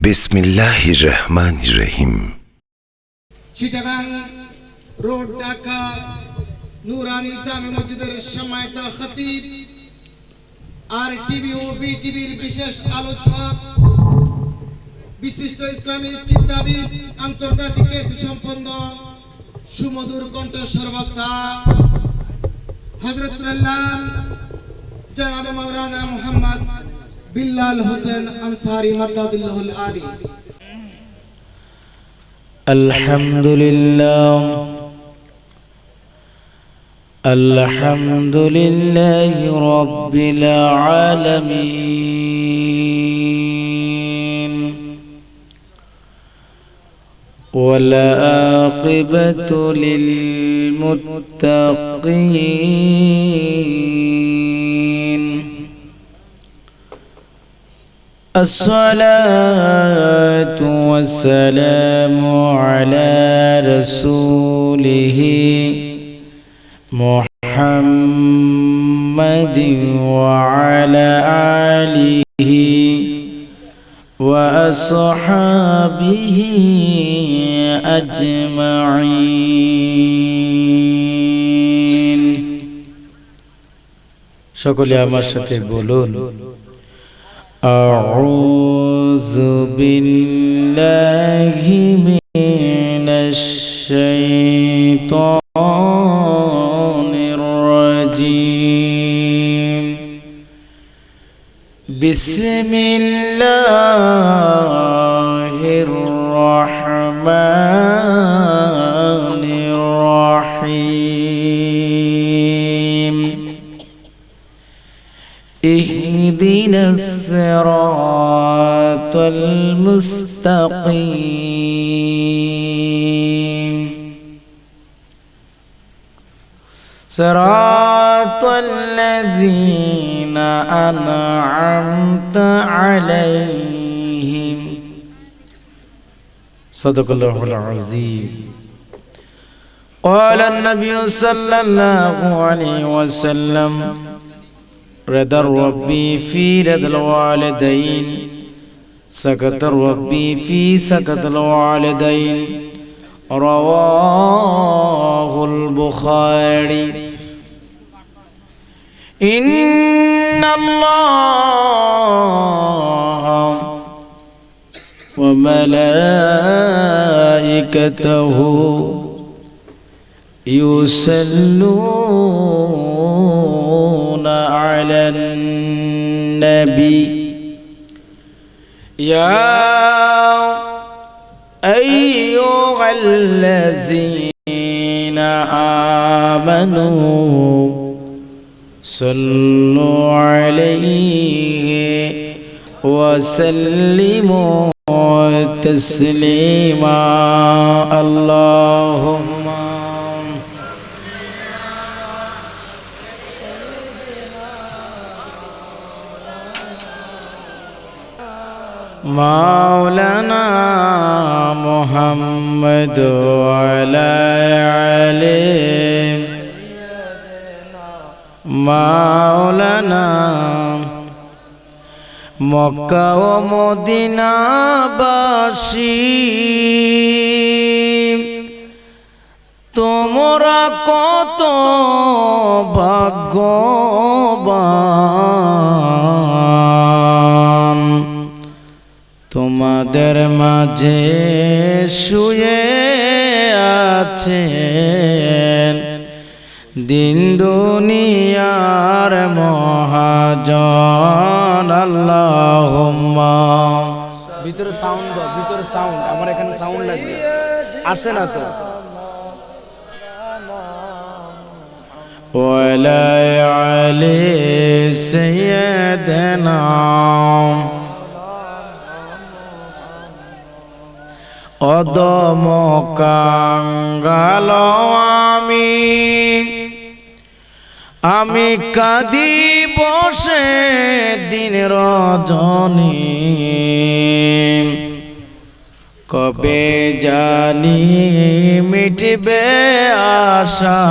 বিসমিল্লাহির রহমানির রহিম। চিটাগাং রোড ঢাকা নুরানি জামে মসজিদের সম্মানিত খতিব আর টিভি ও বিটিভির বিশেষ আলোচক বিশিষ্ট ইসলামী চিন্তাবিদ আন্তর্জাতিক খ্যাতিসম্পন্ন সুমধুর কণ্ঠস্বর বক্তা হযরতুল আল্লাম জনাব মাওলানা মুহাম্মদ বিল্লাল হোসেন আনসারী মাদাদুল্লাহুল আলী। আলহামদুলিল্লাহি রাব্বিল আলামিন ওয়াল আকিবাতু লিল মুত্তাকিন। الصلاة والسلام على رسوله محمد وعلى آله وأصحابه أجمعين। সকলে আমার সাথে বলুন أعوذ بالله من الشيطان الرجيم. بسم الله الرحمن الرحيم. اهدنا الصراط المستقيم صراط الذين أنعمت عليهم. صدق الله العظيم. قال النبي صلى الله عليه وسلم رضا ربي في رضا الوالدين سكت ربي في سكت الوالدين. رواه البخاري. إن الله وملائكته يصلون على النبي يا أيها الذين آمنوا صلوا عليه وسلموا تسليما. اللهم مولانا محمد وعلى آله مولانا মক্কা ও মদিনা বাসী তোমরা কত ভাগ্যবান, তোমাদের মাঝে শুয়ে আছেন দিন দুনিয়ার মহাজন। আল্লাহুম্মা ভিতরে সাউন্ড দাও, ভিতরে সাউন্ড, আমার এখানে সাউন্ড লাগবে, আসে না তো। ওয়ালা আলি সাইয়্যিদানা অদম কাঙ্গাল আমি কাঁদি বসে দিন রজনী, কবে জানি মিটবে আশা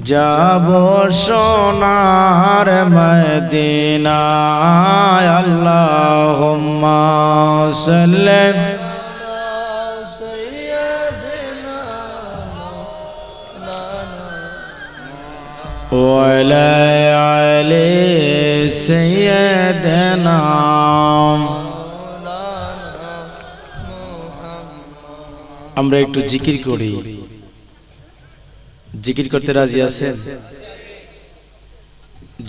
যাব সোনার মদিনায়। আল্লাহুম্মা وسلم وعلى آل سيدنا আমরা একটু জিকির করি জিকির করতে রাজি আছেন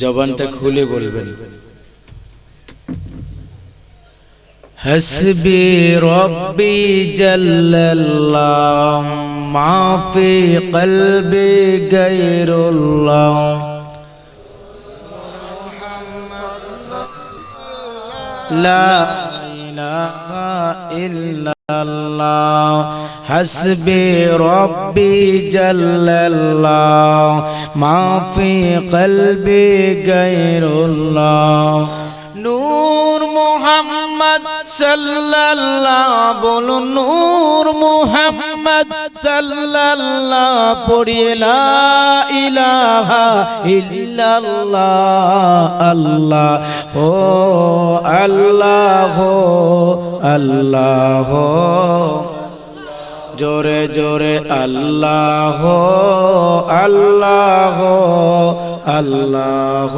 জবানটা খুলে বলবেন হাসবি রব্বি জাল্লাল্লাহ মা ফি কলবি গায়রুল্লাহ লা ইলাহা ইল্লাল্লাহ হাসবি রব্বি জাল্লাল্লাহ মা ফি কলবি গায়রুল্লাহ নূর মুহাম্মদ সাল্লাল্লাহ বলুন নূর মুহাম্মদ সাল্লাল্লাহ পড়ি লা ইলাহা ইল্লাল্লাহ আল্লাহ ও আল্লাহ আল্লাহ জোরে জোরে আল্লাহ আল্লাহ আল্লাহ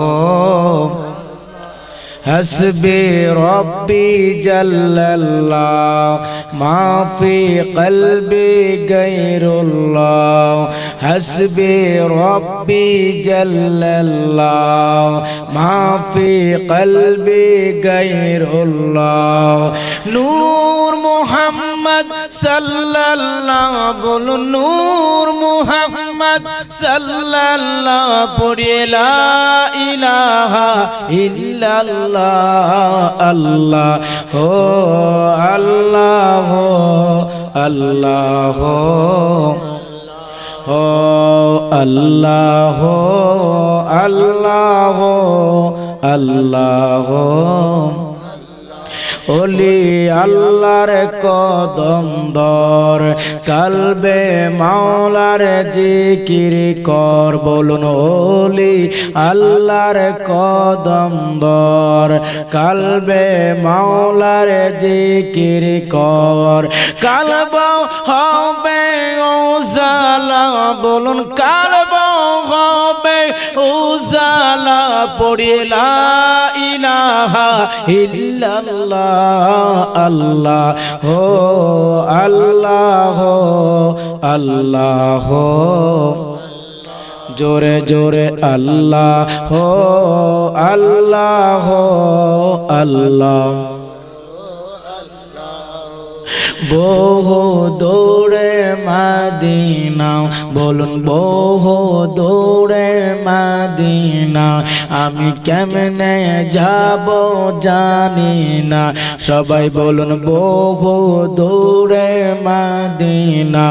حسبي ربي جل الله ما في قلبي غير الله حسبي ربي جل الله ما في قلبي غير الله نور محمد صلى الله بولو نور محمد صلى الله پڑھیے لا الہ الا اللہ اللہ ہو اللہ ہو اللہ ہو اللہ ہو اللہ ہو اللہ ہو ওলি আল্লাহর কদম ধর কালবে মাওলার জিকির কর বলুন ওলি আল্লাহর কদম ধর কালবে মাওলার জিকির কর কালব হবে উজালা বলুন কালব হবে উজালা পড়ি লা ইলাহা ইল্লাল্লাহ আল্লাহ হো আল্লাহ হো আল্লাহ হো জোরে জোরে আল্লাহ হো আল্লাহ হো আল্লাহ বহু দৌড়ে মদিনা বলুন বহু দৌড়ে মদিনা আমি কেমনে যাব জানি না সবাই বলুন বহু দৌড়ে মদিনা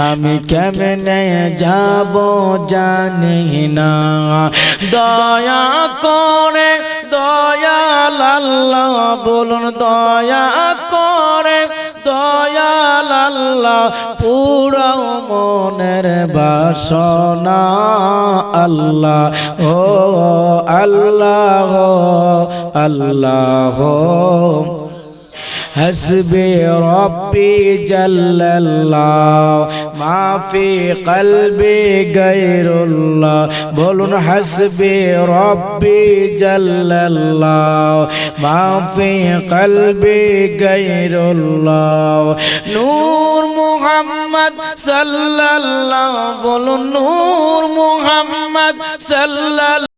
আমি কেমনে যাব জানি না দয়া করে দয়াল আল্লাহ বলুন দয়া করে দয়াল আল্লাহ পুরাও মনের বাসনা আল্লাহ ও আল্লাহ আল্লাহ حسبي ربي جل الله ما في قلبي غير الله بولون حسبي ربي جل الله ما في قلبي غير الله نور محمد صلى الله بولون نور محمد صلى الله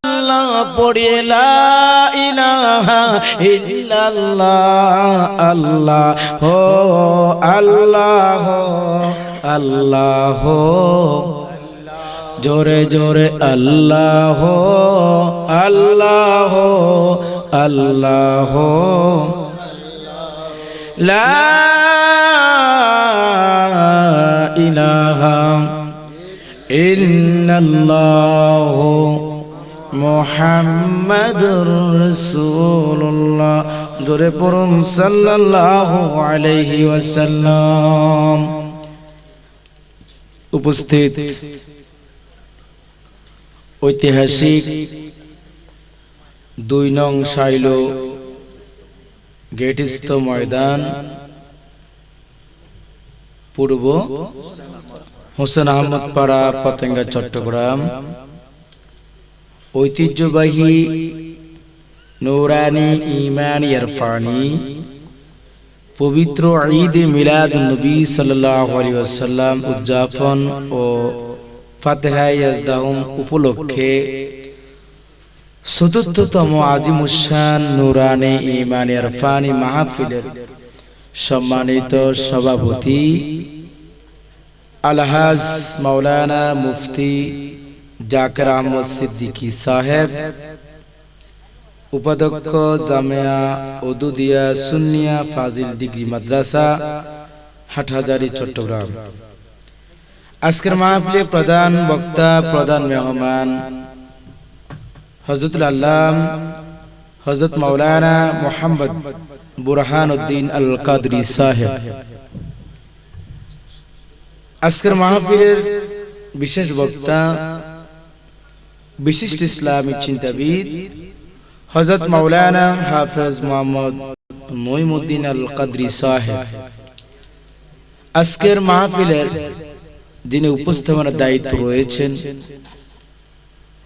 পড়িয়ে লা ইলাহা ইল্লাল্লাহ আল্লাহ হো আল্লাহ হো আল্লাহ হো জোরে জোরে আল্লাহ হো আল্লাহ হো আল্লাহ হো লা ইলাহা ইল্লাল্লাহ মুহাম্মাদুর রাসূলুল্লাহ জোরে পড়ুন সাল্লাল্লাহু আলাইহি ওয়াসাল্লাম। উপস্থিত ঐতিহাসিক 2 নং শাইলো গেটস্থ ময়দান, পূর্ব হোসেন আহমদ পাড়া, পতেঙ্গা, চট্টগ্রাম। ঐতিহ্যবাহী নূরানি ঈমানি ইরফানি পবিত্র ঈদ মিলাদুন নবী সাল্লাল্লাহু আলাইহি ওয়াসাল্লাম উদযাপন ও ফাতিহায়ে ইয়াজদাহুম উপলক্ষে চতুর্থতম আজিমুশান নূরানি ঈমানি ইরফানি মাহফিলের সম্মানিত সভাপতি আলহাজ মাওলানা মুফতি জাকির আহমদ সিদ্দিকী সাহেব, উপাধ্যক্ষ জামিয়া উদুদিয়া সুন্নিয়া ফাজিল ডিগ্রি মাদ্রাসা, হাটহাজারী, চট্টগ্রাম। আজকের মাহফিলে প্রধান বক্তা, প্রধান মেহমান হযরতুল আল্লাম হযরত মাওলানা মুহাম্মদ বুরহানুদ্দিন আল কাদরি সাহেব। আজকের মাহফিলের বিশেষ বক্তা বিশিষ্ট ইসলামী চিন্তাবিদ হযরত মাওলানা হাফেজ মুহাম্মদ মুঈনুদ্দিন আল কাদরি সাহেব। আজকের মাহফিলের যিনি উপস্থাপনার দায়িত্ব রয়েছেন,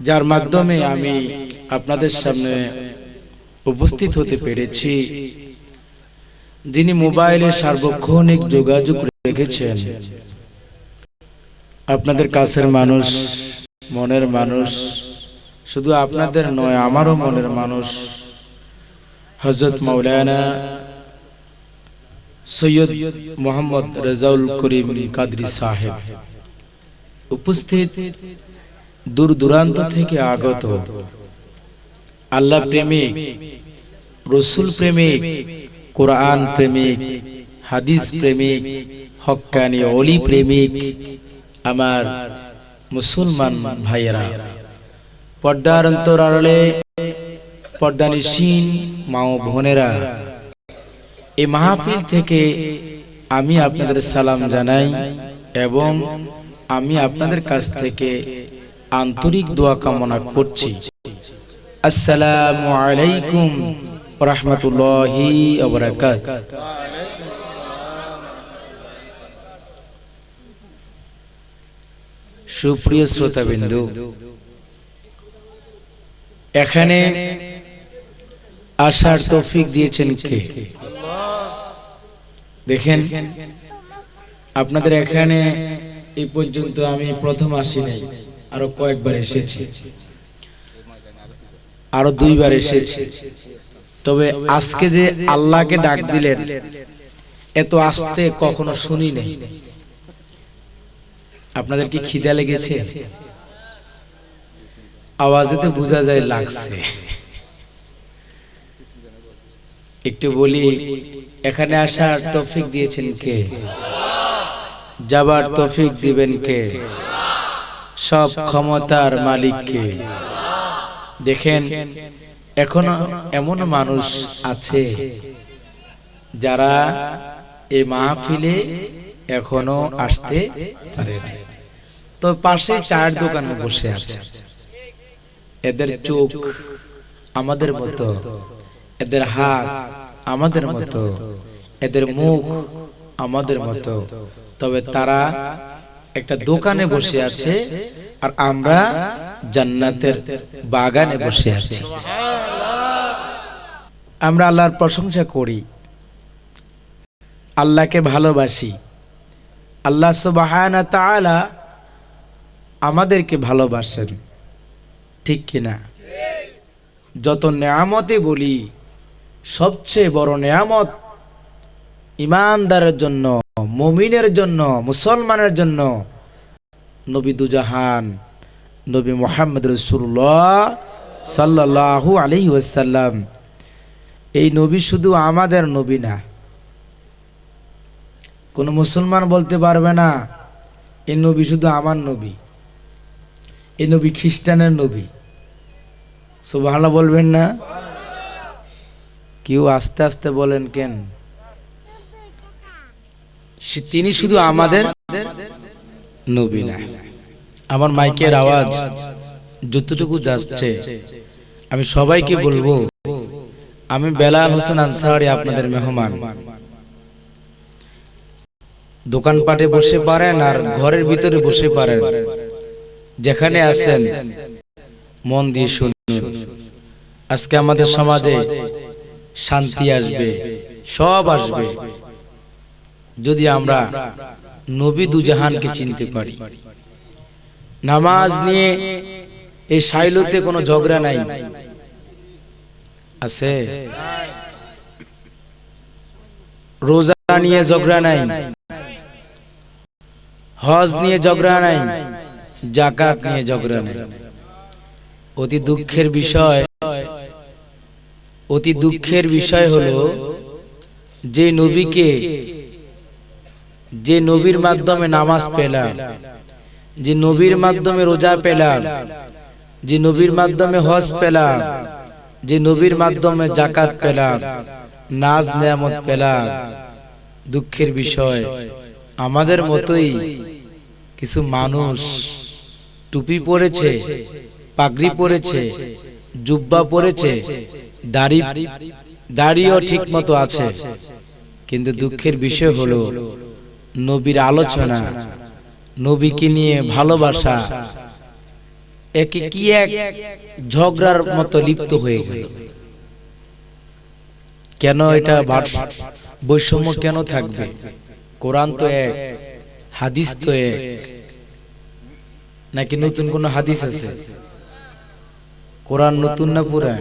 যার মাধ্যমে আমি আপনাদের সামনে উপস্থিত হতে পেরেছি, যিনি মোবাইলে সার্বক্ষণিক যোগাযোগ রেখেছেন, আপনাদের কাছের মানুষ, মনের মানুষ, শুধু আপনাদের নয় আমারও মনের মানুষ, হযরত মাওলানা সৈয়দ মোহাম্মদ রেজাউল করিম কাদরি সাহেব। উপস্থিত দূর দূরান্ত থেকে আগত আল্লাহ প্রেমিক, রসুল প্রেমিক, কোরআন প্রেমিক, হাদিস প্রেমিক, হক্কানি ওলি প্রেমিক আমার মুসলমান ভাইয়েরা, পর্দার অন্তরালে পর্দানিশীন মা ও বোনেরা, এই মাহফিল থেকে আমি আপনাদের সালাম জানাই এবং আমি আপনাদের কাছ থেকে আন্তরিক দোয়া কামনা করছি। আসসালামু আলাইকুম ওয়া রাহমাতুল্লাহি ওয়া বারাকাতুহু। সুপ্রিয় শ্রোতাবিন্দু, এখানে আসার তৌফিক দিয়েছেন কে? দেখেন, আপনাদের এখানে এই পর্যন্ত আমি প্রথম আসি নাই, আরো কয়েকবার এসেছি, আরো 2 বার এসেছি। তবে আজকে যে আল্লাহকে ডাক দিলেন, এত আসতে কখনো শুনি নাই। আপনাদের কি খিদা লেগেছে? আওয়াজেতে বোঝা যায় লাগছে। একটু বলি, এখানে আসার তৌফিক দিয়েছেন কে? যাবার তৌফিক দিবেন কে? সব ক্ষমতার মালিক কে? দেখেন, এখনো এমন মানুষ আছে যারা এই মাহফিলে এখনো আসতে পারে না, তো পাশে চায়ের দোকানে বসে আছে। এদের চোখ আমাদের মতো, এদের হাত আমাদের মতো, এদের মুখ আমাদের মতো, তবে তারা একটা দোকানে বসে আছে আর আমরা জান্নাতের বাগানে বসে আছি। আমরা আল্লাহর প্রশংসা করি, আল্লাহকে ভালোবাসি। আল্লাহ সুবহানাহু ওয়া তাআলা আমাদেরকে ভালোবাসেন, ঠিক কিনা? যত নেয়ামতে বলি, সবচেয়ে বড় নেয়ামত ঈমানদারের জন্য, মুমিনের জন্য, মুসলমানের জন্য নবী দুজাহান নবী মুহাম্মদ রাসূলুল্লাহ সাল্লাল্লাহু আলাইহি ওয়াসাল্লাম। এই নবী শুধু আমাদের নবী না। কোন মুসলমান বলতে পারবে না এই নবী শুধু আমার নবী, এই নবী খ্রিস্টানের নবী। সুবহানাল্লাহ বলবেন না? কেউ আস্তে আস্তে বলেন কেন? তিনি শুধু আমাদের নবী না। আমার মাইকের আওয়াজ যতটুকু যাচ্ছে, আমি সবাইকে বলবো আমি বেলাল হোসেন আনসারী আপনাদের মেহমান। দোকানপাটে বসে পারেন আর ঘরের ভিতরে বসে পারেন, যেখানে আছেন মন দিয়ে শুনুন। আজকে আমাদের সমাজে শান্তি আসবে, সব আসবে যদি আমরা নবী দুজাহানকে চিনতে পারি। নামাজ নিয়ে এই সাইলুতে কোনো ঝগড়া নাই, আছে? রোজা নিয়ে ঝগড়া নাই, হজ নিয়ে ঝগড়া নাই, যাকাত নিয়ে ঝগড়া নাই। অতি দুঃখের বিষয় হলো যে নবীর মাধ্যমে নামাজ পেলাম, যে নবীর মাধ্যমে রোজা পেলাম, যে নবীর মাধ্যমে হজ পেলাম, যে নবীর মাধ্যমে যাকাত পেলাম, নাজ নেয়ামত পেলাম, দুঃখের বিষয় আমাদের মতোই কিছু মানুষ টুপি পরেছে, পাগড়ি পরেছে, জুব্বা পরেছে, দাড়িও ঠিক মতো আছে, কিন্তু দুঃখের বিষয় হলো নবীর আলোচনা, নবীকে নিয়ে ভালোবাসা এক ঝগড়ার মতো লিপ্ত হয়ে গেল। কেন এটা বৈষম্য কেন থাকবে? কোরআন তো এক, হাদিস তো এক, নাকি নতুন কোন হাদিস আছে? কোরআন নতুন না পুরান?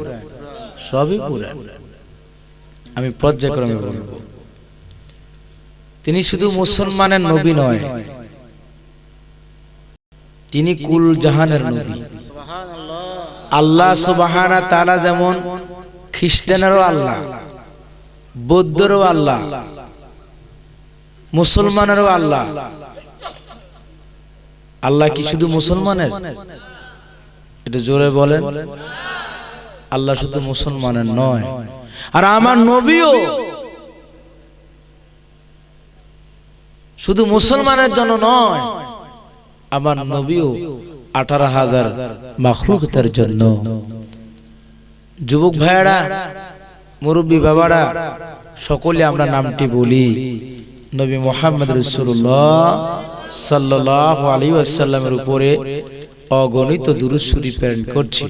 সবই পুরান। আমি পর্যায়ক্রমে বলবো, তিনি শুধু মুসলমানের নবী নয়, তিনি কুল জাহানের নবী। আল্লাহ সুবহানাহু ওয়া তাআলা যেমন খ্রিস্টানেরও আল্লাহ, বৌদ্ধেরও আল্লাহ, মুসলমানেরও আল্লাহ। আল্লাহ কি শুধু মুসলমানের? এটা জোরে বলেন। আল্লাহ শুধু মুসলমানের নয়, আর আমার নবীও শুধু মুসলমানের জন্য নয়, আমার নবীও 18,000 মাখলুকের জন্য। যুবক ভাইয়েরা, মুরব্বী বাবারা, সকলে আমরা নামটি বলি, নবী মুহাম্মদ রাসূলুল্লাহ সাল্লাল্লাহু আলাইহি ওয়াসাল্লামের উপরে অগণিত দুরূদ শরীফ প্রেরণ করছি।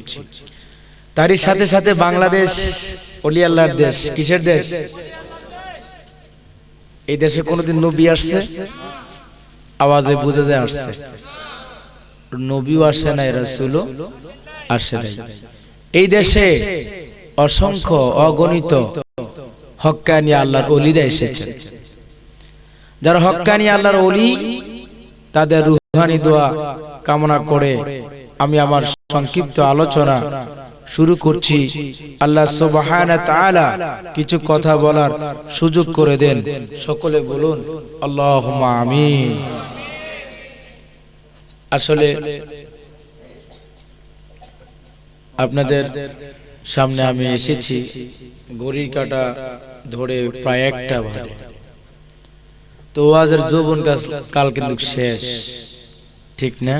তারই সাথে সাথে বাংলাদেশ ওলি আল্লাহর দেশ। কিসের দেশ? এই দেশে কোনদিন নবী আসছে? আওয়াজে বোঝা যায় আসছে। নবীও আসে নাই, রাসূলও আসে নাই। এই দেশে অসংখ্য অগণিত হক্কানি আল্লাহর ওলিরা এসেছেন। যারা হক্কানি আল্লাহর ওলি, তাদের রুহানি দোয়া কামনা করে আমি আমার সংক্ষিপ্ত আলোচনা শুরু করছি। আল্লাহ সুবহানাহু ওয়া তাআলা কিছু কথা বলার সুযোগ করে দেন। সকলে বলুন আল্লাহুম্মা আমিন। আসলে আপনাদের সামনে আমি এসেছি, ঘড়ির কাঁটা ধরে প্রায় 1টা বাজে। তো ওয়াজের যৌবনকাল কিন্তু শেষ, ঠিক না?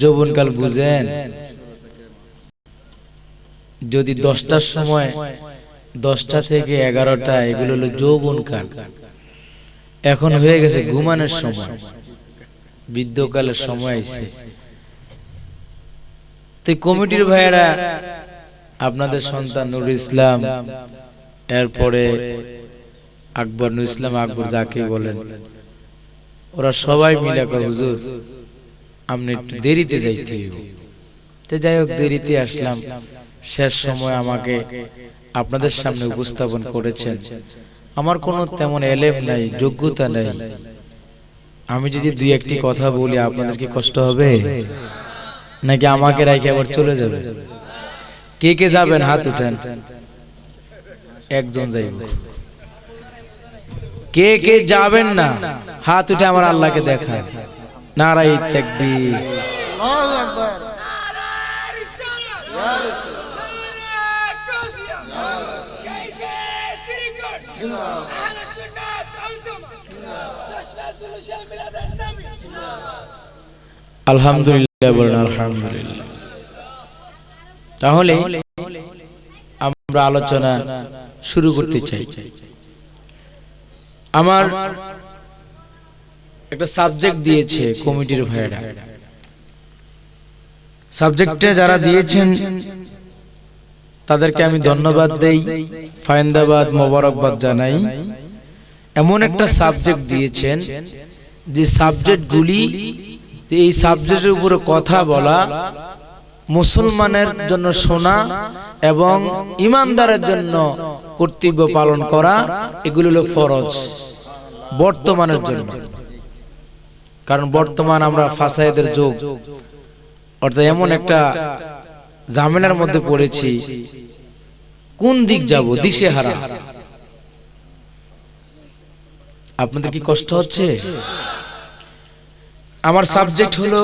যৌবনকাল বুঝেন? যদি 10টার সময়, 10টা থেকে 11টা, এগুলো হলো যৌবনকাল। এখন হয়ে গেছে ঘুমানোর সময়, বৃদ্ধকালের সময় আইছে। তো কমিটির ভাইয়েরা, আপনাদের সন্তান নুরুল ইসলাম, এরপরে আকবর, নুরুল ইসলাম আকবর যাকে বলেন, ওরা সবাই মিলে কয় হুজুর আপনি একটু দেরিতে যাইতে হইব। তো যাই হোক, দেরিতে আসলাম। শেষ সময় আমাকে আপনাদের সামনে উপস্থাপন করেছেন। আমার কোনো তেমন এলেম নাই, যোগ্যতা নাই। আমি যদি 2-1টি কথা বলি, আপনাদের কি কষ্ট হবে? নাকি আমাকে রাইখে আবার চলে যাবে? কে কে যাবেন হাত উঠেন। একজন যাইব। কে কে যাবেন না হাত উঠে আমার আল্লাহকে দেখান। নারায়ে তাকবীর, আল্লাহু আকবার। আলহামদুলিল্লাহ বলেন আলহামদুলিল্লাহ। তাহলে আমরা আলোচনা শুরু করতে চাই। আমার একটা সাবজেক্ট দিয়েছে কমিটির ভাইয়েরা। সাবজেক্টে যারা দিয়েছেন তাদেরকে আমি ধন্যবাদ দেই, ফায়ন্দাবাদ মোবারকবাদ জানাই। এমন একটা সাবজেক্ট দিয়েছেন যে সাবজেক্টগুলি, এই সাবজেক্টের উপরে কথা বলা, মুসলমানের জন্য শোনা এবং ইমানদারের জন্য কর্তব্য পালন করা, এগুলো হলো ফরজ বর্তমানের জন্য। কারণ বর্তমান আমরা ফাসাদের যুগ, অর্থাৎ এমন একটা ঝামেলার মধ্যে পড়েছি, কোন দিক যাব দিশেহারা। আপনাদের কি কষ্ট হচ্ছে? আমার সাবজেক্ট হলো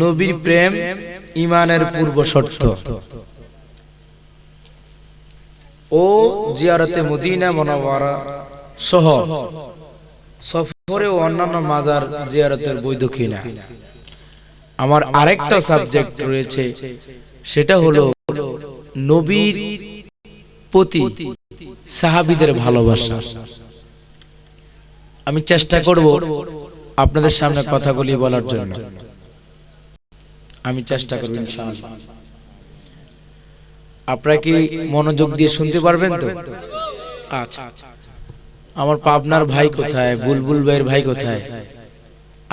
নবীর প্রেম ঈমানের পূর্ব শর্ত ও জিয়ারতে মদিনা মুনাওয়ারা সহ সফরে ও অন্যান্য মাজার জিয়ারতের বৈধ কিনা। আমার আরেকটা সাবজেক্ট রয়েছে, সেটা হলো নবীর প্রতি সাহাবীদের ভালোবাসা। আমি চেষ্টা করব আপনাদের সামনে কথাগুলি বলার জন্য, আমি চেষ্টা করব ইনশাআল্লাহ। আপনারা কি মনোযোগ দিয়ে শুনতে পারবেন তো? আচ্ছা, আমার পাবনার ভাই কোথায়, বুলবুল ভাইয়ের ভাই কোথায়?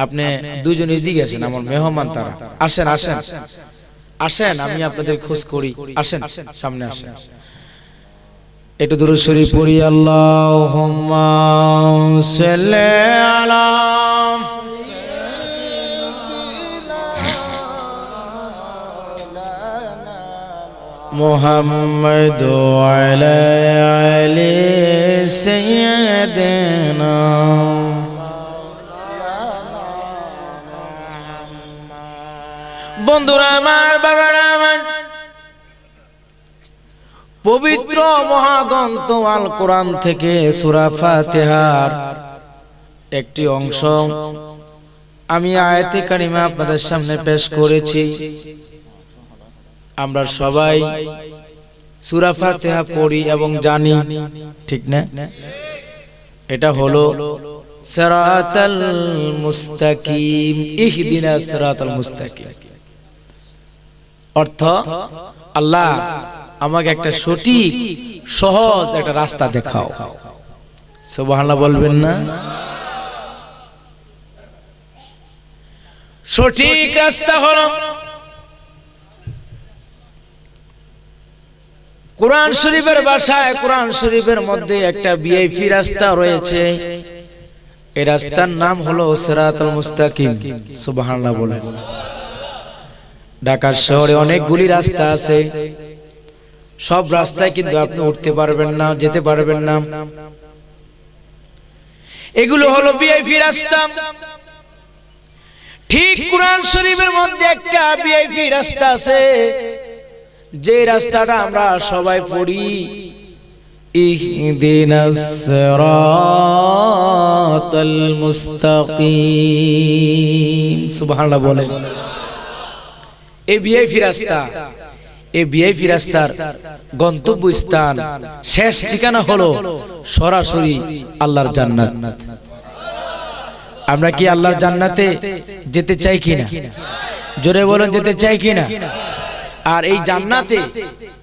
আপনি দুইজন এদিকে আসেন, আমার মেহমান তারা। আসেন আসেন আসেন, আমি আপনাদের খোঁজ করি। আসেন সামনে আসেন, একটু দুরূদ শরীফ পড়ি। আল্লাহুম্মা সাল্লি আলা মুহাম্মদ ওয়া আলা আলি সাইয়্যিদিনা। বন্ধুরা আমার, বাবারা আমার, পবিত্র মহাগ্রন্থ আল কোরআন থেকে সূরা ফাতিহার একটি অংশ আমি আয়াতে কারিমা আপনাদের সামনে পেশ করেছি। আমরা সবাই সূরা ফাতিহা পড়ি এবং জানি, ঠিক না? এটা হলো সিরাতাল মুস্তাকিম, ইহদিনাস সিরাতাল মুস্তাকিম। অর্থ, আল্লাহ আমাকে একটা সঠিক সহজ একটা রাস্তা দেখাও। সুবহানাল্লাহ বলবেন না? সঠিক রাস্তা হলো কোরআন শরীফের ভাষায়, কোরআন শরীফের মধ্যে একটা ভিআইপি রাস্তা রয়েছে। এই রাস্তার নাম হলো সিরাতাল মুস্তাকিম। সুবহানাল্লাহ বলেন। ঢাকা শহরে অনেকগুলি রাস্তা আছে, সব রাস্তায় কিন্তু আপনি উঠতে পারবেন না, যেতে পারবেন না। এগুলো হলো ভিআইপি রাস্তা। ঠিক কোরআন শরীফের মধ্যে একটা ভিআইপি রাস্তা আছে, যে রাস্তাটা আমরা সবাই পড়ি, ইহদিনাস সিরাতাল মুস্তাকিম। সুবহানাল্লাহ বলেন। এই ভিআইপি রাস্তা, এই ভিআইপি রাস্তার গন্তব্য স্থান, শেষ ঠিকানা হলো সরাসরি আল্লাহর জান্নাত। আমরা কি আল্লাহর জান্নাতে যেতে চাই কিনা? জোরে বলেন, যেতে চাই কিনা? আর এই জান্নাতে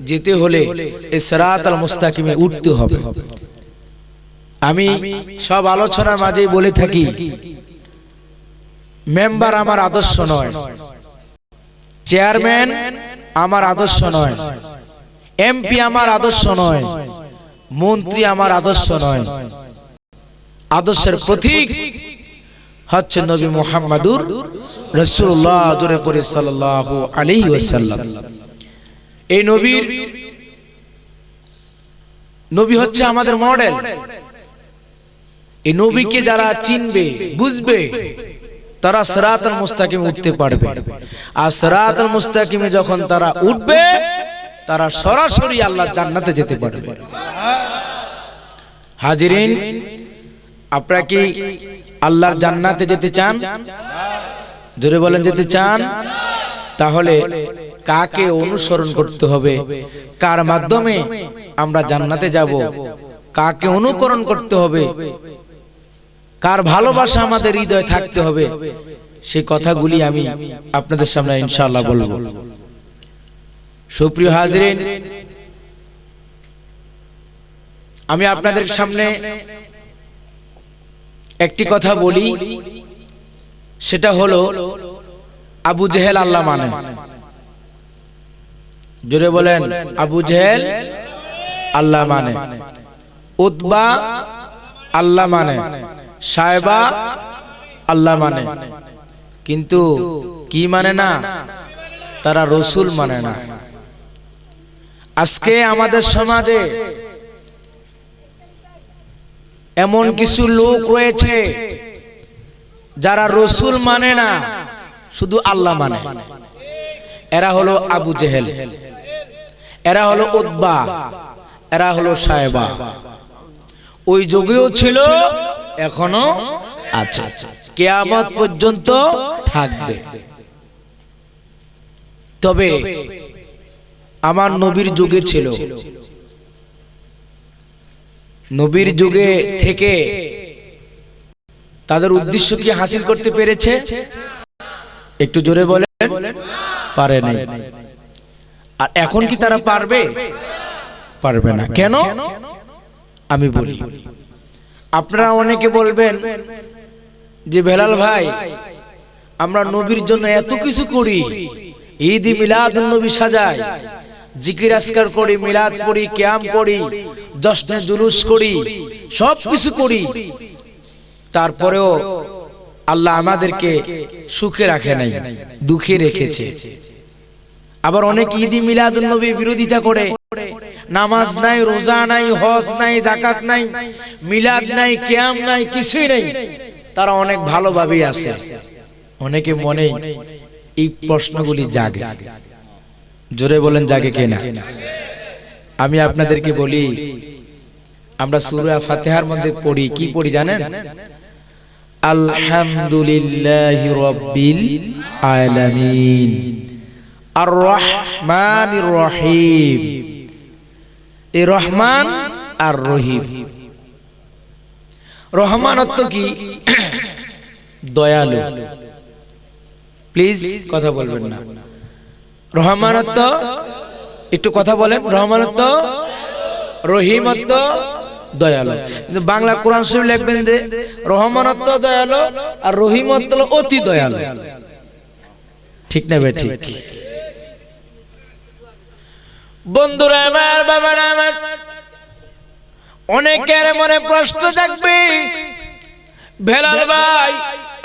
যেতে হলে এই সিরাতাল মুস্তাকিমে উঠতে হবে। আমি সব আলোচনার মাঝেই বলে থাকি, মেম্বার আমার আদর্শ নয়, চেয়ারম্যান আমার আদর্শ নয়, এমপি আমার আদর্শ নয়, মন্ত্রী আমার আদর্শ নয়। আদর্শের প্রতীক হচ্ছে নবী মুহাম্মদুর রাসূলুল্লাহ সাল্লাল্লাহু আলাইহি ওয়াসাল্লাম। এই নবী হচ্ছে আমাদের মডেল। এই নবীকে যারা চিনবে, বুঝবে, তারা সিরাতাল মুস্তাকিমে উঠতে পারবে। আর সিরাতাল মুস্তাকিমে যখন তারা উঠবে, তারা সরাসরি আল্লাহর জান্নাতে যেতে পারবে। হাজিরিন, আপনারা কি আল্লাহর জান্নাতে যেতে চান? জোরে বলেন, যেতে চান? তাহলে কাকে অনুসরণ করতে হবে, কার মাধ্যমে আমরা জান্নাতে যাব, কাকে অনুকরণ করতে হবে, কার ভালোবাসা আমাদের হৃদয়ে থাকতে হবে, সেই কথাগুলি আমি আপনাদের সামনে ইনশাআল্লাহ বলবো। সুপ্রিয় হাজিরিন, আমি আপনাদের সামনে একটি কথা বলি, সেটা হলো আবু জেহেল আল্লাহ মানে। জোরে বলেন, আবু জেহেল আল্লাহ মানে, উতবা আল্লাহ মানে, সায়বা আল্লাহ মানে, কিন্তু কি মানে না? তারা রসুল মানে না। আজকে আমাদের সমাজে এমন কিছু লোক রয়েছে যারা রসুল মানে না, শুধু আল্লাহ মানে। এরা হলো আবু জেহেল, এরা হলো উতবা, এরা হলো সায়বা। ওই যুগেও ছিল, এখনো আছে, কিয়ামত পর্যন্ত থাকবে। তবে আমার নবীর যুগে ছিল, নবীর যুগে থেকে তাদের উদ্দেশ্য কি হাসিল করতে পেরেছে? একটু জোরে বলেন, পারে নাই। আর এখন কি তারা পারবে? পারবে না। কেন? আমি বলি। আপনারা অনেকে বলবেন যে বেলাল ভাই, আমরা নবীর জন্য এত কিছু করি, ঈদ মিলাদ নবী সাজাই, জিকির আজকার করি, মিলাদ পড়ি, কিয়াম করি, জশ্নে জুলুস করি, সব কিছু করি, তারপরেও আল্লাহ আমাদেরকে সুখে রাখে নাই, দুঃখে রেখেছে। আবার অনেক ঈদ মিলাদ নবী বিরোধিতা করে, নামাজ নাই, রোজা নাই, হজ নাই, যাকাত নাই, মিলাদ নাই, কিয়াম নাই, কিছুই নাই, তারা অনেক ভালোভাবেই আছে। অনেকে মনে এই প্রশ্নগুলি জাগে। জোরে বলেন, জাগে কিনা? আমি আপনাদেরকে বলি, আমরা সূরা ফাতিহার মধ্যে পড়ি, কি পড়ি জানেন? আলহামদুলিল্লাহি রাব্বিল আলামিন আর রহমানির রহিম। এই রহমান আর রহিম, রহমান অর্থ কি? দয়ালু। প্লিজ কথা বলবেন না। রহমান অর্থ, একটু কথা বলেন। রহমান অর্থ, রহিম অর্থ দয়ালু। কিন্তু বাংলা কোরআন শরীফ লিখবেন যে রহমান অর্থ দয়ালু আর রহিম অর্থ অতি দয়ালু। ঠিক না বে? ঠিক। বন্ধুরা আমার, বাবারা আমার, অনেকের মনে প্রশ্ন থাকবে, বেলাল ভাই,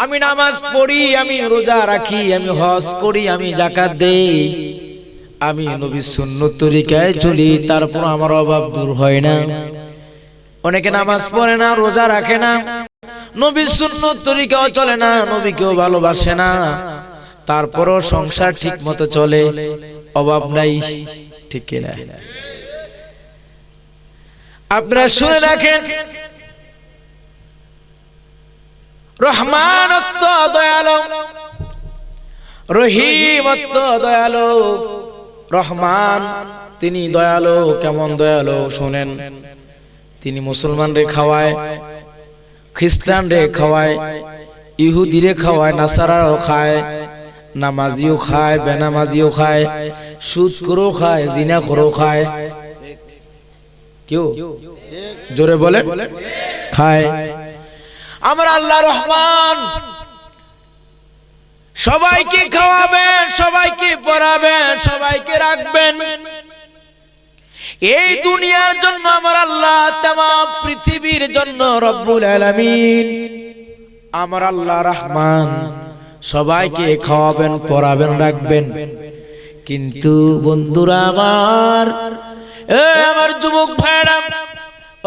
আমি নামাজ পড়ি, আমি রোজা রাখি, আমি হজ করি, আমি যাকাত দেই, আমি নবীর সুন্নত তরিকায় চলি, তারপর আমার অভাব দূর হয় না। অনেকে নামাজ পড়ে না, রোজা রাখে না, নবীর সুন্নত তরিকাও চলে না, নবীকেও ভালোবাসে না, তারপরও সংসার ঠিক মতো চলে, অভাব নাই। ঠিক কিনা? আপনারা শুনে রাখেন, রহমান অর্থ দয়ালু, রহিম অর্থ দয়ালু। রহমান তিনি দয়ালু। কেমন দয়ালু শুনেন, তিনি মুসলমান রে খাওয়ায়, খ্রিস্টান রে খাওয়ায়, ইহুদি রে খাওয়ায়, নাসারাও খায়, নামাজিও খায়, বেনামাজিও খায়, সুদ করো খায়, জিনা করো খায়। কেউ জোরে বলে খায়। আমার আল্লাহ রহমান, সবাইকে খাওয়াবেন, সবাইকে পড়াবেন, সবাইকে রাখবেন। এই দুনিয়ার জন্য আমার আল্লাহ, তামাম পৃথিবীর জন্য রব্বুল আলামিন, আমার আল্লাহ রহমান সবাইকে খাওয়াবেন, পড়াবেন, রাখবেন। কিন্তু বন্ধুরা আমার, আমার যুবক ভাইরা,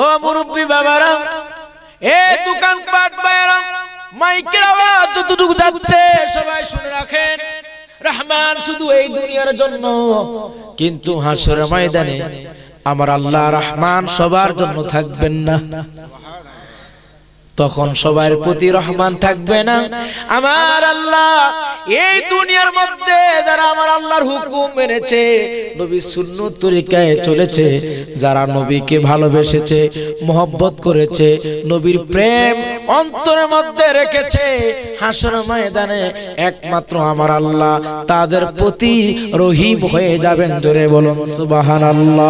ও মুরব্বী বাবারা, এই দোকানপাট ভাইরা, মাইকের আওয়াজ যতটুকু যাচ্ছে সবাই শুনে রাখেন, রহমান শুধু এই দুনিয়ার জন্য, কিন্তু হাসরের ময়দানে আমার আল্লাহ রহমান সবার জন্য থাকবেন না। তখন সবার প্রতি রহমান থাকবে না। আমার আল্লাহ এই দুনিয়ার মধ্যে যারা আমার আল্লাহর হুকুম মেনেছে, নবীর সুন্নত তরিকায় চলেছে, যারা নবীকে ভালোবেসেছে, মহব্বত করেছে, নবীর প্রেম অন্তরের মধ্যে রেখেছে, হাসর ময়দানে একমাত্র আমার আল্লাহ তাদের প্রতি রহিম হয়ে যাবেন। জোরে বলুন সুবহানাল্লাহ।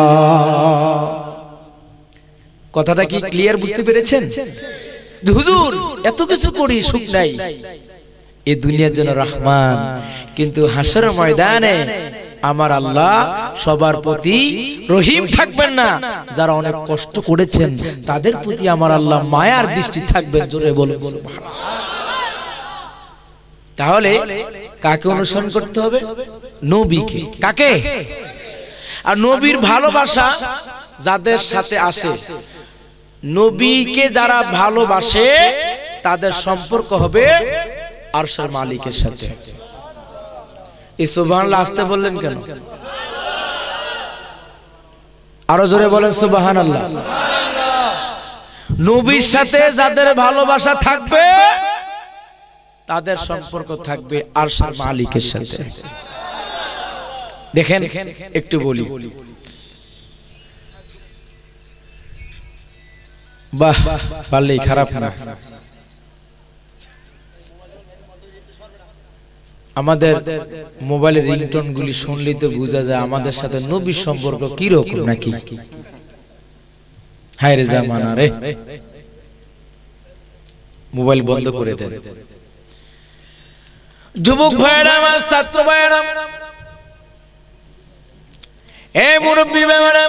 কথাটা কি ক্লিয়ার বুঝতে পেরেছেন? হুজুর এত কিছু করি, সুখ নাই, এই দুনিয়ার জন্য রহমান, কিন্তু হাসরের ময়দানে আমার আল্লাহ সবার প্রতি রহিম থাকবেন না। যারা অনেক কষ্ট করেছেন তাদের প্রতি আমার আল্লাহ মায়ার দৃষ্টি থাকবেন। জোরে বলুন সুবহানাল্লাহ। তাহলে কাকে অনুসরণ করতে হবে? নবীকে। কাকে? আর নবীর ভালোবাসা যাদের সাথে আসে, নবীকে যারা ভালোবাসে তাদের সম্পর্ক হবে আরশের মালিকের সাথে। এই সুবহানাল্লাহ আসতে বললেন কেন? আরো জোরে বলেন সুবহানাল্লাহ। নবীর সাথে যাদের ভালোবাসা থাকবে তাদের সম্পর্ক থাকবে আরশের মালিকের সাথে। দেখেন একটু বলি, বাহ পারলেই খারাপ না। আমাদের মোবাইলের রিংটোন গুলি শুনলেই তো বোঝা যায় আমাদের সাথে নবীর সম্পর্ক কি রকম নাকি। হায় রে জামানা রে, মোবাইল বন্ধ করে দেন। যুবক ভাইরা আমার, ছাত্র ভাইরা, এই মুরব্বী ভাইরা,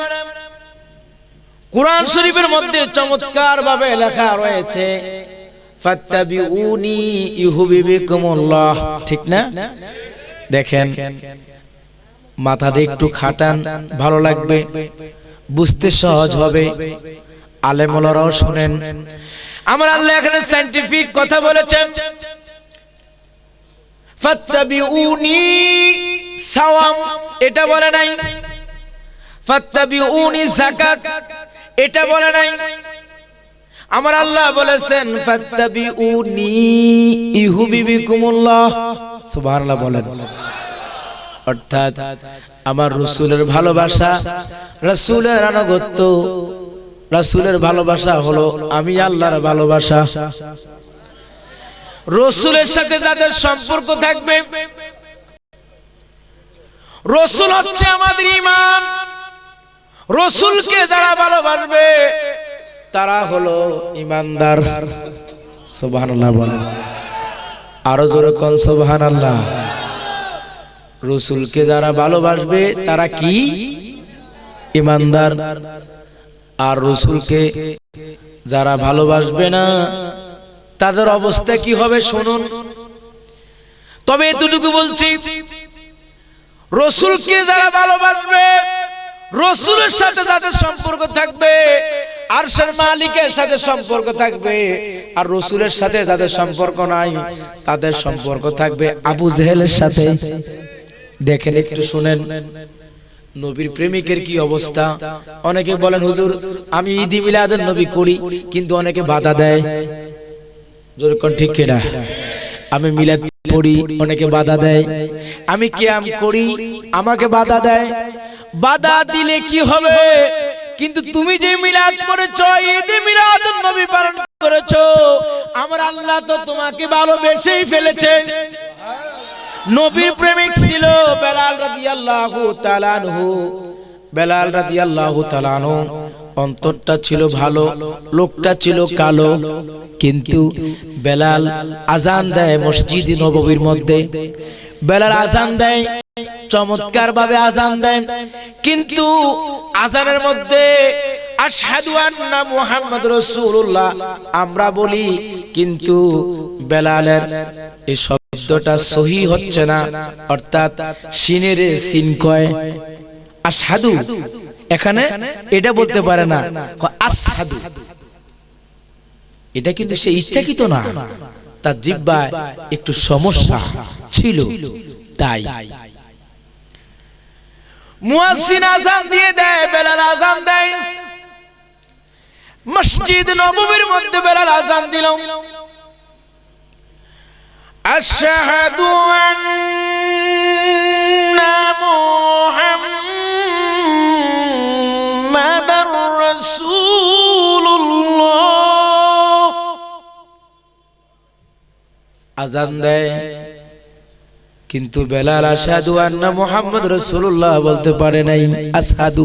কুরআন শরীফের মধ্যে চমৎকার ভাবে লেখা রয়েছে ফাত্তাবিউনি ইউহিব্বুকুমুল্লাহ, ঠিক না? দেখেন মাথাটা একটু খাটান, ভালো লাগবে, বুঝতে সহজ হবে, আলেম ওলামাও শুনেন। আমার আল্লাহ এখানে সায়েন্টিফিক কথা বলেছেন, ফাত্তাবিউনি সাওয়াম এটা বলে নাই, ফাত্তাবিউনি যাকাত এটা বলে নাই। আমার আল্লাহ বলেছেন ফাত্তাবিউনি ইউহিব্বুকুমুল্লাহ, সুবহানাল্লাহ বলেন। অর্থাৎ আমার রাসূলের ভালোবাসা, রাসূলের আনুগত্য, রাসূলের ভালোবাসা হলো আমি আল্লাহর ভালোবাসা। রাসূলের সাথে যাদের সম্পর্ক থাকবে, রাসূল হচ্ছে আমাদের ঈমান। রাসূলকে যারা ভালোবাসবে তারা হলো ঈমানদার। সুবহানাল্লাহ বলেন, আরো জোরে কোন সুবহানাল্লাহ। রাসূলকে যারা ভালোবাসবে তারা কি? ঈমানদার। আর রাসূলকে যারা ভালোবাসবে না তাদের অবস্থা কি হবে শুনুন। তবে এতটুকু বলছি, রাসূলকে যারা ভালোবাসবে, রাসূলের সাথে যাদের সম্পর্ক থাকবে, আরশের মালিকের সাথে সম্পর্ক থাকবে। আর রাসূলের সাথে যাদের সম্পর্ক নাই তাদের সম্পর্ক থাকবে আবু জেহেলের সাথে। দেখেন একটু শুনেন নবীর প্রেমিকের কি অবস্থা। অনেকে বলেন হুজুর আমি ঈদ মিলাদুন নবী করি, কিন্তু অনেকে বাধা দেয়। যেরকম ঠিক কিনা? আমি মিলাদ পড়ি, অনেকে বাধা দেয়। আমি কিয়াম করি, আমাকে বাধা দেয়। বাধা দিলে কি হবে? কিন্তু তুমি যে মিলাদ পড়েছো, ঈদ মিলাদুন নবী পালন করেছো, আমার আল্লাহ তো তোমাকে ভালোবেসেই ফেলেছে। নবীর প্রেমিক ছিল বেলাল রাদিয়াল্লাহু তাআলা আনহু। বেলাল রাদিয়াল্লাহু তাআলা আনহু অন্তরটা ছিল ভালো, লোকটা ছিল কালো, কিন্তু বেলাল আজান দেয় মসজিদ নববীর মধ্যে। বেলাল আজান দেয়, চমৎকার ভাবে আজান দেয়, কিন্তু আজানের মধ্যে আশহাদু আন্না মুহাম্মাদুর রাসূলুল্লাহ আমরা বলি, কিন্তু বেলালের এই শব্দটা সহি হচ্ছে না। অর্থাৎ সিনের সিন কয় আশহাদু, এখানে এটা বলতে পারে না, আশহাদু। এটা কিন্তু সে ইচ্ছাকৃত না, তার জিহ্বায় একটু সমস্যা ছিল। তাই মুয়াজ্জিন আযান দিয়ে দেয়, বেলাল আযান দেয়। মসজিদ নববীর মধ্যে বেলাল আযান দিল, আশহাদু আন্না মুহাম্মাদার রাসূলুল্লাহ। আযান দেয়, কিন্তু বেলাল আশহাদু আন্না মুহাম্মদ রাসূলুল্লাহ বলতে পারে নাই, আশহাদু।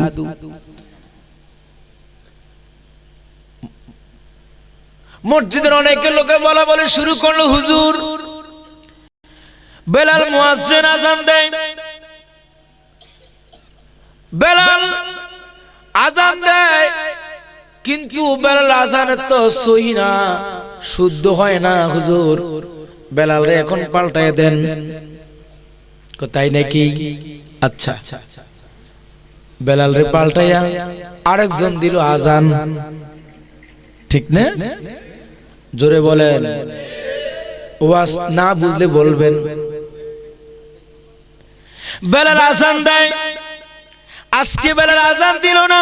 মসজিদের অনেক লোকে বলা বলে শুরু করলো, হুজুর বেলাল মুয়াজ্জিন আযান দেয়, বেলাল আযান দেয়, কিন্তু বেলাল আযান তো সহি না, শুদ্ধ হয় না হুজুর, বেলাল রে এখন পাল্টায় দেন। তাই নাকি? আচ্ছা, বেলাল রে পাল্টাইয়া আরেকজন দিল আযান, ঠিক না? জোরে বলেন, ওয়াজ না বুঝলে বলবেন। বেলাল আযান দেয়, আজকে বেলাল আযান দিল না,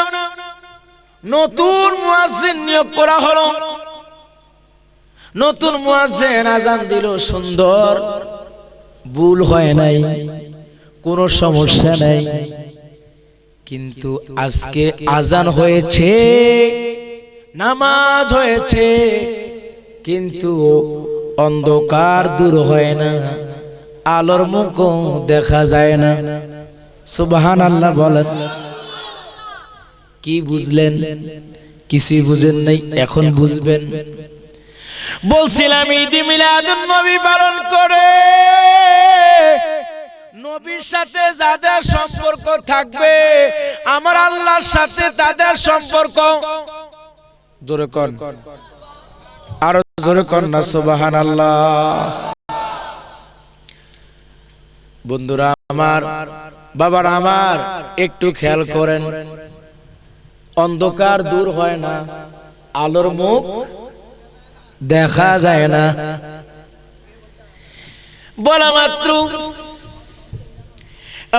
নতুন মুয়াজ্জিন নিয়োগ করা হলো। নতুন মুয়াজ্জিন আযান দিল, সুন্দর, ভুল হয় নাই, কোনো সমস্যা নাই। কিন্তু আজকে আযান হয়েছে, নামাজ হয়েছে, কিন্তু অন্ধকার দূর হয় না, আলোর মুখ দেখা যায় না। সুবহানাল্লাহ বলেন। কি বুঝলেন? কিছুই বুঝেন নাই, এখন বুঝবেন। বলছিলাম ঈদ মিলাদুন নবী পালন করে নবীর সাথে যাদের সম্পর্ক থাকবে, আমার আল্লাহর সাথে তাদের সম্পর্ক, জোরে কোন, আরো জোরে কোন না সুবহানাল্লাহ। বন্ধুরা আমার, বাবারা আমার, একটু খেয়াল করেন, অন্ধকার দূর হয় না, আলোর মুখ দেখা যায় না। বলা মাত্র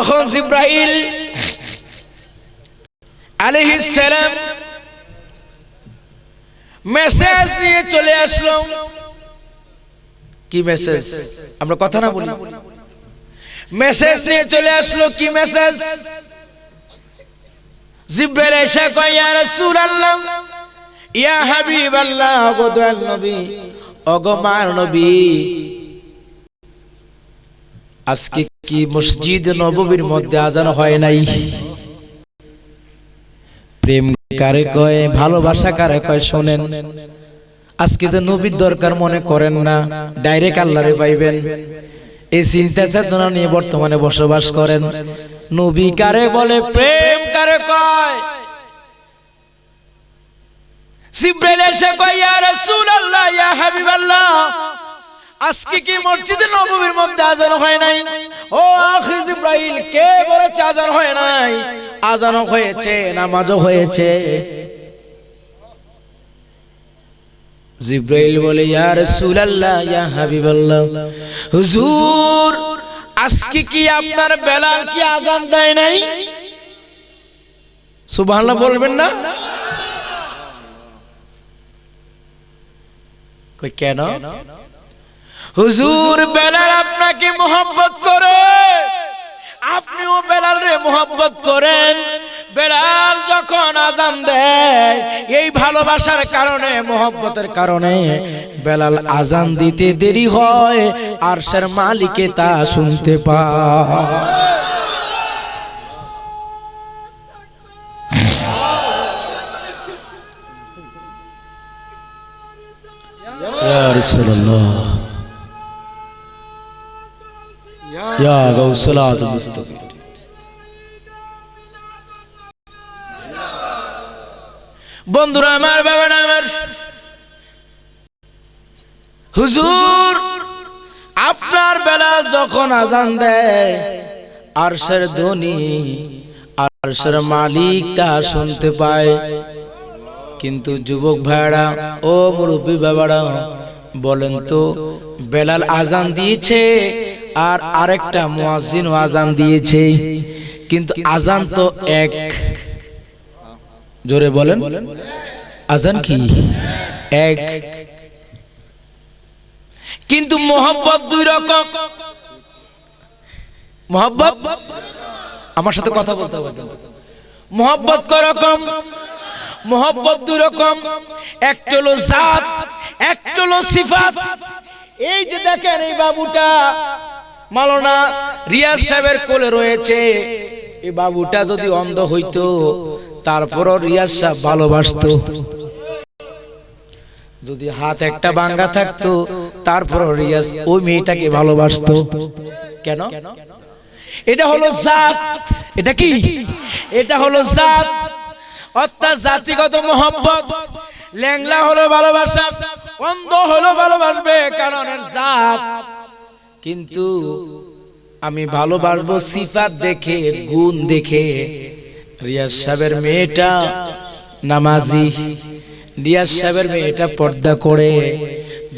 এখন জিবরাইল আলাইহিস সালাম মেসেজ নিয়ে চলে আসলো। কি মেসেজ? আমরা কথা না বলি, মেসেজ নিয়ে চলে আসলো। কি মেসেজ? জিবরাইল এসে কয়, ইয়া রাসূলুল্লাহ, ইয়া হাবিবাল্লাহ, ওগো দয়াল নবী, ওগো মার নবী, আজকে কি মসজিদ নববীর মধ্যে আযান হয় নাই? প্রেম কারে কয়, ভালোবাসা কারে কয়? শোনেন, আজকে তো নবীর দরকার মনে করেন না, ডাইরেক্ট আল্লাহরে পাইবেন, এই চিন্তা চেতনা নিয়ে বর্তমানে বসবাস করেন। নবী কারে বলে, প্রেম কারে কয়? জিবরাইল এসে কয়, ইয়া রাসূলুল্লাহ, ইয়া হাবিবাল্লাহ, আজকে কি মসজিদে নববীর মধ্যে আযান হয় নাই? ও আখি জিবরাইল, কে বলেছে আযান হয় নাই? আযানও হয়েছে, নামাজও হয়েছে। জিবরাইল বলে, ইয়া রাসূলুল্লাহ, ইয়া হাবিবাল্লাহ, হুজুর আজকে কি আপনার বেলাল কি আযান দেয় নাই? সুবহানাল্লাহ বলবেন না? কই কেন? হুজুর বেলাল আপনাকে মোহাব্বত করে, আপনিও বেলাল রে মোহাব্বত করেন। বেলাল যখন আযান দেয়, এই ভালোবাসার কারণে, মোহাব্বতের কারণে বেলাল আযান দিতে দেরি হয়, আরশের মালিকে তা শুনতে পায়। ইয়া রাসূলুল্লাহ, ইয়া গাউসুল আযম। বন্ধুরা আমার, বাবারা আমার, হুজুর আপনার বেলাল যখন আযান দেয়, আরশের ধ্বনি, আরশের মালিক তা শুনতে পায়। কিন্তু যুবক ভাইরা ও মুরব্বী বাবারা, বলেন তো, বেলাল আযান দিয়েছে আর আরেকটা মুয়াজ্জিনও আযান দিয়েছে, কিন্তু আযান তো এক। জোরে বলেন, আজান কি এক, কিন্তু মোহাব্বত দুই রকম। মোহাব্বত, আমার সাথে কথা বলতে হবে। মোহাব্বত কয় রকম? মোহাব্বত দুই রকম, একটা হলো জাত, একটা হলো সিফাত। এই যে দেখেন এই বাবুটা মাওলানা রিয়াজ সাহেবের কোলে রয়েছে, এই বাবুটা যদি অন্ধ হইতো তারপরও রিয়াজ সাহেব ভালোবাসতো। যদি হাত একটা ভাঙা থাকতো তারপরও রিয়াজ ওই মেয়েটাকে ভালোবাসতো। কেন? এটা হলো জাত। এটা কি? এটা হলো জাত, অর্থাৎ জাতিগত মোহাব্বত। ল্যাংলা হলো ভালোবাসা, অন্ধ হলো ভালোবাসবে, কারণ এর জাত। কিন্তু আমি ভালোবাসবো সিফাত দেখে, গুণ দেখে। রিয়াজ সাহেবের মেয়েটা নামাজি, রিয়াজ সাহেবের মেয়েটা পর্দা করে,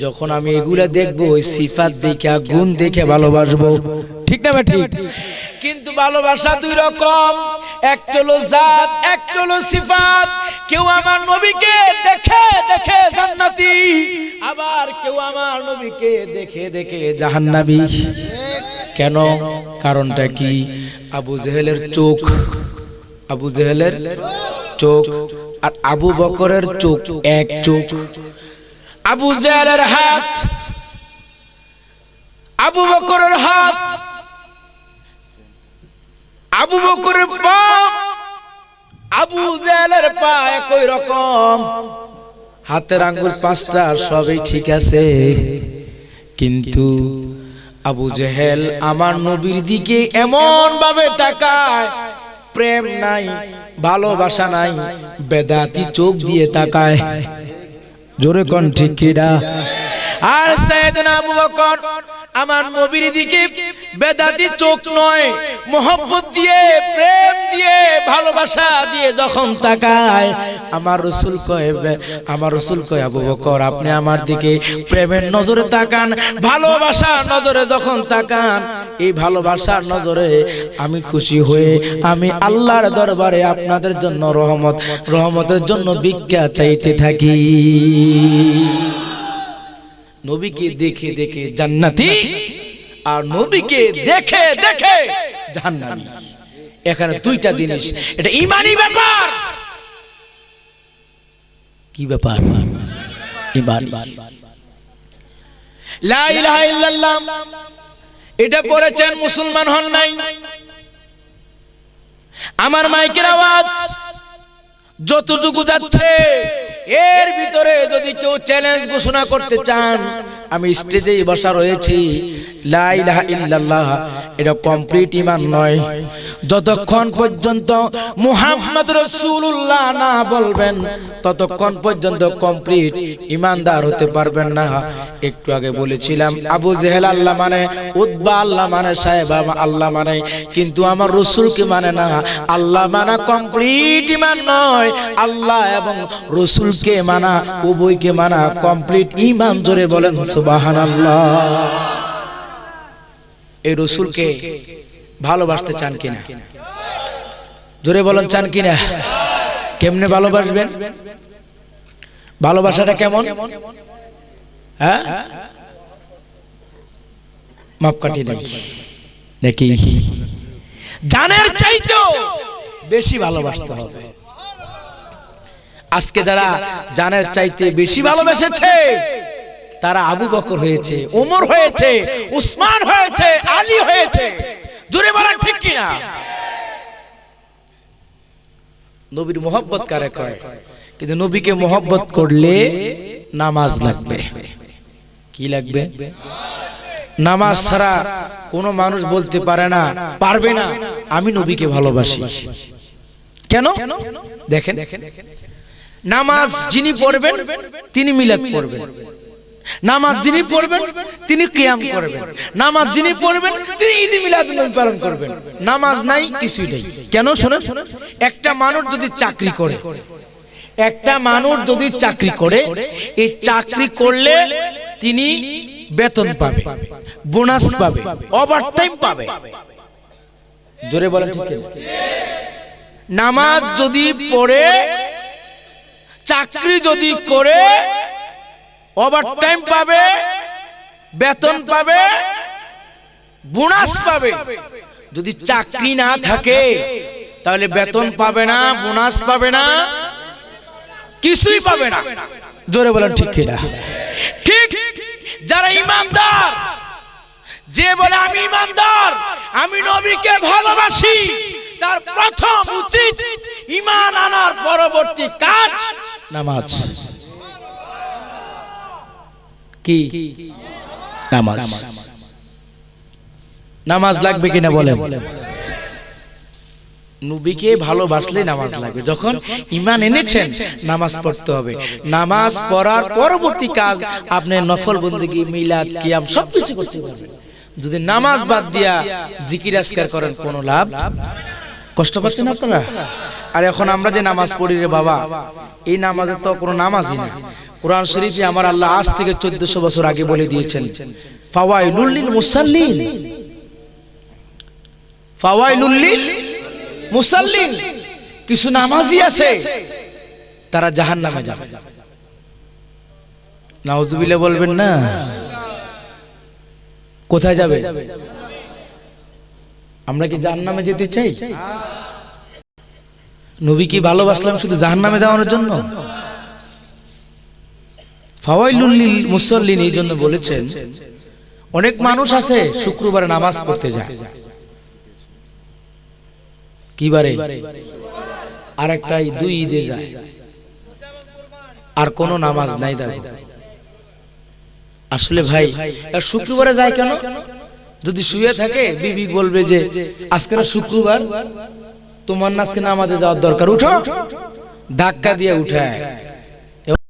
যখন আমি এগুলা দেখবো ওই সিফাত দেখে, গুণ দেখে ভালোবাসবো। ঠিক না ভাই? ঠিক। কিন্তু ভালোবাসা দুই রকম, একটা হলো জাত, একটা হলো সিফাত। কেউ আমার নবীকে দেখে দেখে জান্নাতি, আবার কেউ আমার নবীকে দেখে দেখে জাহান্নামী। কেন? কারণটা কি? আবু জেহেলের চোখ, আবু জেহেলের চোখ আর আবু বকরের চোখ এক চোখ। আবু জেহেলের হাত, আবু বকরের হাত, আবু বকরের পা, আবু জেহেলের পা একই রকম, হাতের আঙ্গুল পাঁচটা সবই ঠিক আছে, কিন্তু আবু জেহেল আমার নবীর দিকে এমন ভাবে তাকায়, প্রেম নাই, ভালোবাসা নাই, বেদাতি চোখ দিয়ে তাকায়। জোরে কোন ঠিক কিনা? আর সাইয়েদনা আবু বকর আমার নবীর দিকে বেদাতি চোখ নয়, মোহব্বত দিয়ে, প্রেম দিয়ে, ভালোবাসা দিয়ে যখন তাকায়, আমার রাসূল কয় আবু বকর আপনি আমার দিকে প্রেমের নজরে তাকান, ভালোবাসার নজরে যখন তাকান, এই ভালোবাসার নজরে আমি খুশি হয়ে আমি আল্লাহর দরবারে আপনাদের জন্য রহমতের জন্য ভিক্ষা চাইতে থাকি। নবীকে দেখে দেখে জান্নাতি, আর নবীকে দেখে দেখে জাহান্নামী। এখানে দুইটা জিনিস, এটা ঈমানি ব্যাপার। কি ব্যাপার? ঈমানি। লা ইলাহা ইল্লাল্লাহ এটা পড়েছেন, মুসলমান হন নাই। আমার মাইকের আওয়াজ যতটুকু যাচ্ছে এর ভিতরে যদি কেউ চ্যালেঞ্জ ঘোষণা করতে চান, আমি স্টেজেই বসা রয়েছি। লা ইলাহা ইল্লাল্লাহ এটা কমপ্লিট ঈমান নয়। যতক্ষণ পর্যন্ত মুহাম্মদ রাসূলুল্লাহ না বলবেন ততক্ষণ পর্যন্ত কমপ্লিট ঈমানদার হতে পারবেন না। একটু আগে বলেছিলাম আবু জেহেল আল্লাহ মানে, উতবা আল্লাহ মানে, সাহেব আল্লাহ মানে, কিন্তু আমার রাসূলকে মানে না। আল্লাহ মানা কমপ্লিট ঈমান নয়, আল্লাহ এবং রাসূলকে মানা, উভয়কে মানা কমপ্লিট ঈমান। জোরে বলেন সুবহানাল্লাহ। এই রাসূলকে ভালোবাসতে চান কিনা? জোরে বলেন চান কিনা? কেমনে ভালোবাসবেন? ভালোবাসাটা কেমন? হ্যাঁ, মাপকাঠি নেই নাকি? জানের চাইতেও বেশি ভালোবাসতে হবে। আজকে যারা জানের চাইতে বেশি ভালোবেসেছে তারা আবু বকর হয়েছে, ওমর হয়েছে, উসমান হয়েছে, আলী হয়েছে। জোরে বলেন ঠিক কিনা? নবীর মোহব্বত কারে করে? কিন্তু নবীকে মোহব্বত করলে নামাজ লাগবে। কি লাগবে? নামাজ ছাড়া কোন মানুষ বলতে পারে না, পারবে না আমি নবীকে ভালোবাসি। কেন? দেখেন, নামাজ যিনি পড়বেন তিনি মিলাদ পড়বেন, নামাজ যিনি পড়বেন তিনি কিয়াম করবেন, নামাজ যিনি পড়বেন তিনি ঈদ মিলাদুন্নবী পালন করবেন। নামাজ নাই, কিছুই নেই। কেন? শুনেন, একটা মানুষ যদি চাকরি করে, একটা মানুষ যদি চাকরি করে, এই চাকরি করলে তিনি বেতন পাবে, বোনাস পাবে, ওভারটাইম পাবে। জোরে বলেন ঠিক। নামাজ যদি পড়ে চাকরি যদি করে ওভারটাইম পাবে, বেতন পাবে, বোনাস পাবে। যদি চাকরি না থাকে তাহলে বেতন পাবে না, বোনাস পাবে না, কিছুই পাবে না। জোরে বলেন ঠিক কিনা? ঠিক। যারা ইমানদার, যে বলে আমি ইমানদার, আমি নবীকে ভালোবাসি, তার প্রথম উচিত ঈমান আনার পরবর্তী কাজ নামাজ। কি নামাজ? নামাজ লাগবে কিনা বলেন? নবীকে ভালোবাসলে নামাজ লাগবে। যখন ঈমান এনেছেন নামাজ পড়তে হবে। নামাজ পড়ার পরবর্তী কাজ আপনি নফল বন্দেগী, মিলাদ, কিয়াম সবকিছু করতে পারবেন। যদি নামাজ বাদ দিয়া জিকির আজকার করেন কোনো লাভ। কষ্ট পাচ্ছেন আপনারা? আর এখন আমরা যে নামাজ পড়ি রে বাবা, এই নামাজে তো কোনো নামাজই না। কোরআন শরীফে আমার আল্লাহ আজ থেকে 1400 বছর আগে বলে দিয়েছেন, ফাওয়াইলুল লিল মুসাল্লিন, ফাওয়াইলুল লিল মুসাল্লিন। কিছু নামাজি আছে তারা জাহান্নামে যাবে। নাউজুবিল্লাহ বলবেন না? কোথায় যাবে? আমরা কি জাহান্নামে যেতে চাই? নবী কি ভালোবাসলাম শুধু জাহান্নামে যাওয়ার জন্য? ফাওয়াইলুল লিল মুসাল্লিন এই জন্য বলেছেন। অনেক মানুষ আছে শুক্রবারে নামাজ পড়তে যায়, কি বারে? আরেকটাই 2 ঈদে যায়, আর কোনো নামাজ নাই দাঁড়ে। আসলে ভাই শুক্রবারে যায় কেন? যদি শুয়ে থাকে বিবি বলবে যে আজকে শুক্রবার, তোমার না আজকে নামাজে যাওয়ার দরকার, উঠো, ধাক্কা দিয়ে উঠায়।